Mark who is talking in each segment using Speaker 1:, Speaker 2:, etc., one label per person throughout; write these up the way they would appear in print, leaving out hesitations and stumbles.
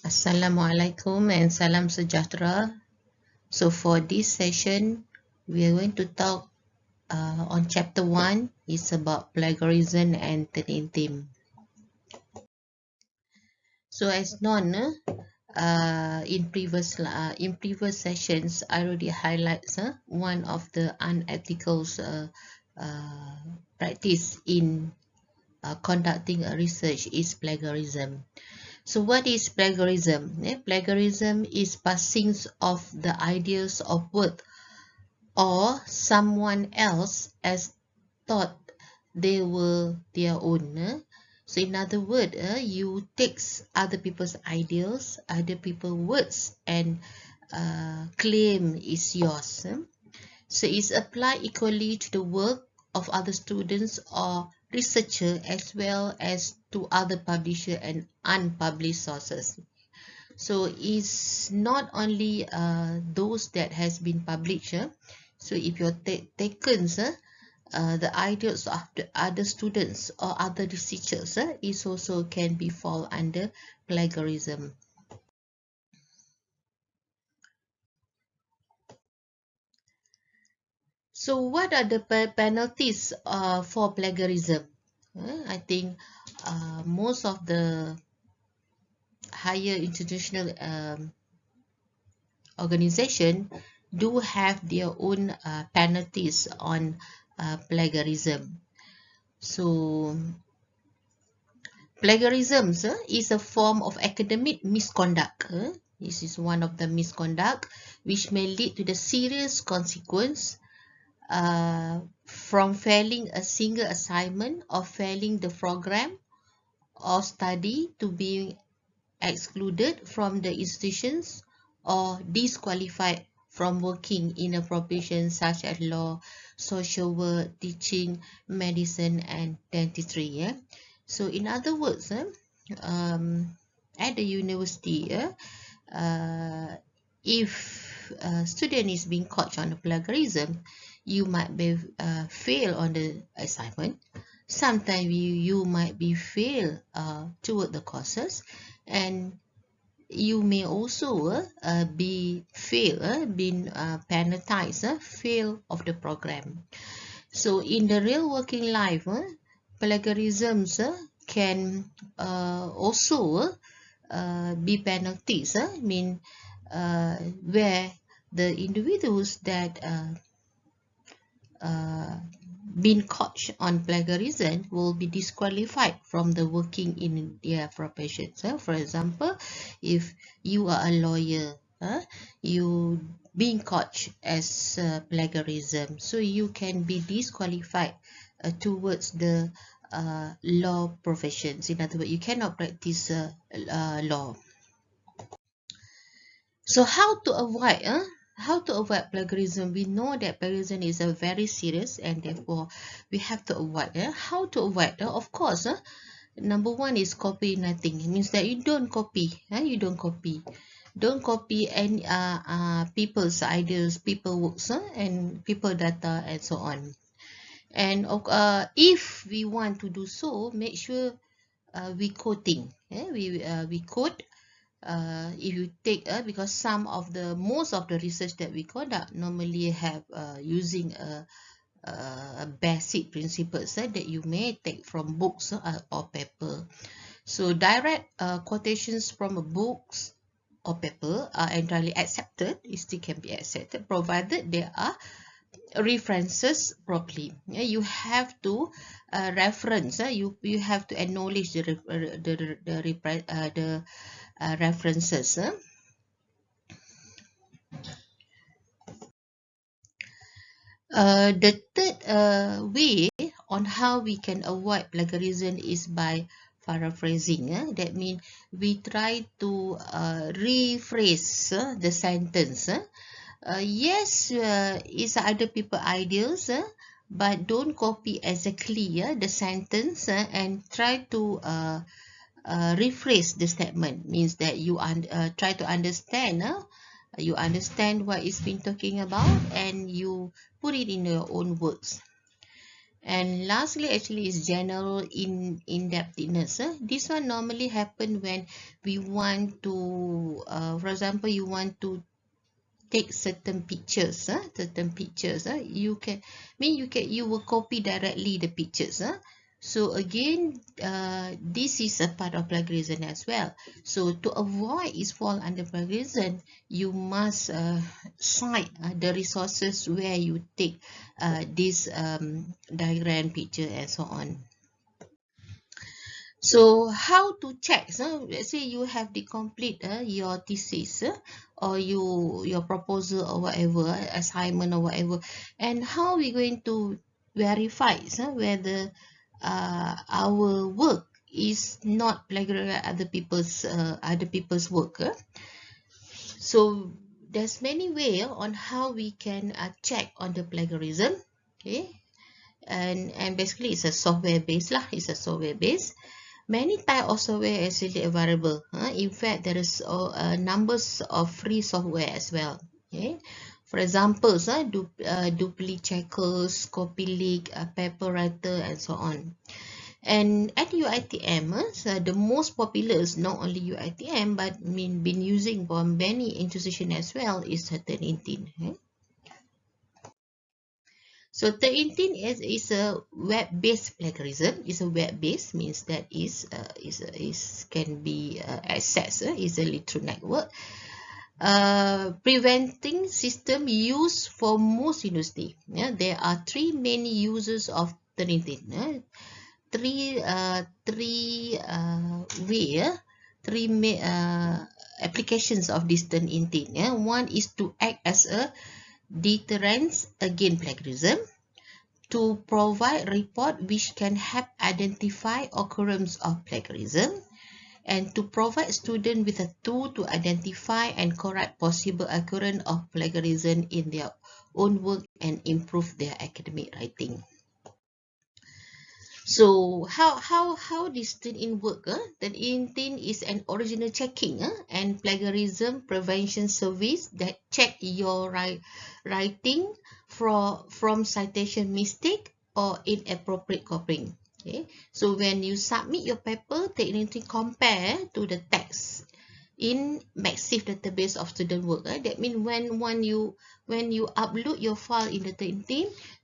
Speaker 1: Assalamualaikum and salam sejahtera. So for this session, we are going to talk on chapter 1. It's about plagiarism and turning theme. So as known, in previous sessions, I already highlights one of the unethical practice in conducting a research is plagiarism. So what is plagiarism? Plagiarism is passing of the ideas of work or someone else as thought they were their own. So in other words, you take other people's ideas, other people's words and claim it's yours. So it's applied equally to the work of other students or researchers as well as to other publisher and unpublished sources. So it's not only those that has been published. So if you're taken the ideas of the other students or other researchers, it also can be fall under plagiarism. So what are the penalties for plagiarism? I think most of the higher international organization do have their own penalties on plagiarism. So plagiarism is a form of academic misconduct. This is one of the misconduct which may lead to the serious consequence from failing a single assignment or failing the program or study to being excluded from the institutions or disqualified from working in a profession such as law, social work, teaching, medicine and dentistry. So in other words, at the university, if a student is being caught on plagiarism, you might be fail on the assignment. Sometimes you might be fail toward the courses, and you may also be been penalized, fail of the program. So in the real working life, plagiarisms can also be penalties. Where the individuals that been caught on plagiarism will be disqualified from the working in their profession. So for example, if you are a lawyer, you being caught as plagiarism, so you can be disqualified towards the law professions. In other words, you cannot practice law. So how to avoid plagiarism? We know that plagiarism is a very serious and therefore we have to avoid. How to avoid? Of course, number one is copy nothing. It means that you don't copy. You don't copy. Don't copy any people's ideas, people works, and people data and so on. And if we want to do so, make sure we quoting. We quote. If you take because most of the research that we conduct normally have using a basic principles that you may take from books or paper. So direct quotations from books or paper are entirely accepted. It still can be accepted provided there are references properly. You have to reference. You have to acknowledge the references. The third way on how we can avoid plagiarism is by paraphrasing. That means we try to rephrase the sentence. Yes, it's other people ideas, but don't copy exactly the sentence and try to rephrase the statement. Means that you try to understand. You understand what is being talking about and you put it in your own words. And lastly, actually, is general in-depthness. This one normally happen when we want to, for example, you want to take certain pictures, you will copy directly the pictures. So again, this is a part of plagiarism as well. So to avoid is fall under plagiarism, you must cite the resources where you take this diagram, picture, and so on. So how to check? So let's say you have the complete your thesis or your proposal or whatever, assignment or whatever, and how we going to verify whether our work is not plagiarizing other people's work. So there's many way on how we can check on the plagiarism. Okay, and basically it's a software based lah. It's a software based. Many types of software is actually available. In fact, there is numbers of free software as well. Okay. For example, duplicate checkers, copyleak, paper writer, and so on. And at UiTM, so the most popular is not only UiTM, but been using for many institutions as well is 1318. Okay. So 13 is a web-based plagiarism. It's a web-based means that is can be accessed easily through network. Preventing system used for most university. Yeah, there are three main users of 13. Three way. Three applications of this 13. Yeah, one is to act as a deterrence against plagiarism, to provide report which can help identify occurrence of plagiarism, and to provide students with a tool to identify and correct possible occurrence of plagiarism in their own work and improve their academic writing. So how this in work? The intent is an original checking and plagiarism prevention service that check your writing from citation mistake or inappropriate copying. Okay, so when you submit your paper, the intent compare to the text in massive database of student work. That means when you upload your file in the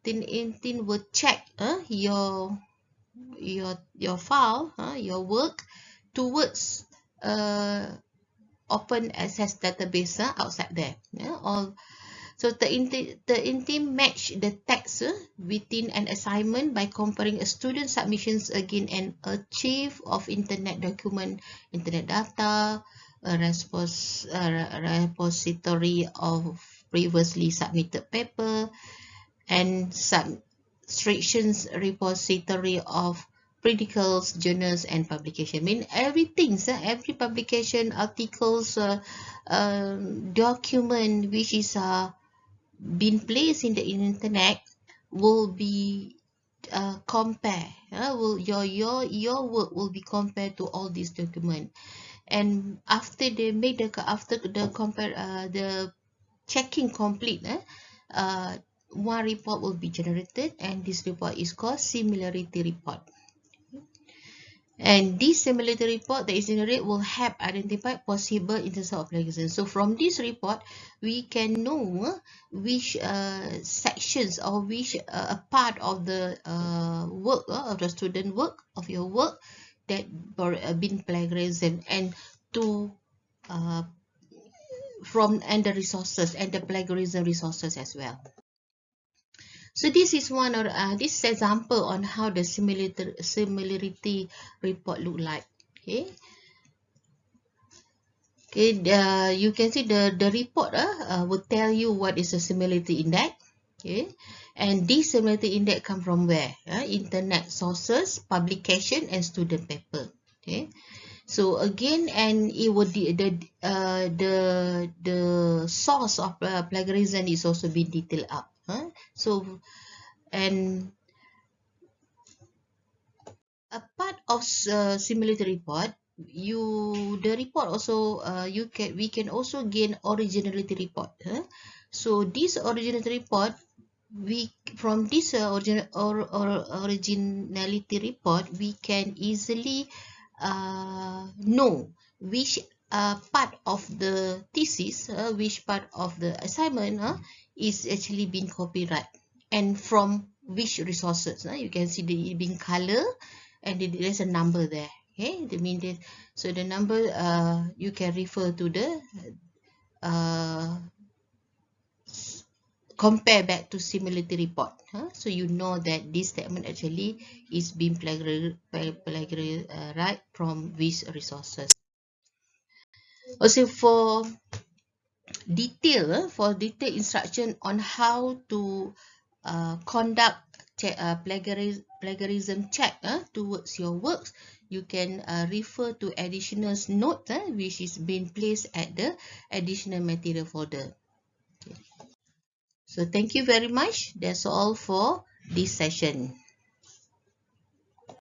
Speaker 1: intent will check your file, your work towards open access database outside there. All so the intent match the text within an assignment by comparing a student submissions against an archive of internet document, internet data, a repository of previously submitted paper, and substractions repository of periodicals, journals, and publication. I mean everything, every publication, articles, document which is been placed in the internet will be compare. Will your work will be compared to all these documents, and after they make the compare the checking complete, one report will be generated, and this report is called similarity report. And this similarity report that is generated will help identify possible instances of plagiarism. So from this report, we can know which sections or which part of the work of the student work of your work that been plagiarism, and to and the resources and the plagiarism resources as well. So this is one or this example on how the similarity report look like. Okay. Okay. You can see the report will tell you what is the similarity index. Okay. And this similarity index come from where? Internet sources, publication, and student paper. Okay. So again, and it would the source of plagiarism is also been detailed up. So and a part of similarity report, the report also we can also gain originality report. So this originality report we from this originality report we can easily know which part of the thesis, which part of the assignment is actually being copyright and from which resources. You can see the being color and there's a number there. Okay, the mean that, so the number you can refer to the uh, compare back to similarity report, so you know that this statement actually is being plagiarized from these resources. Also for detailed instruction on how to conduct plagiarism check towards your works, you can refer to additional note which is being placed at the additional material folder. Okay. So thank you very much. That's all for this session.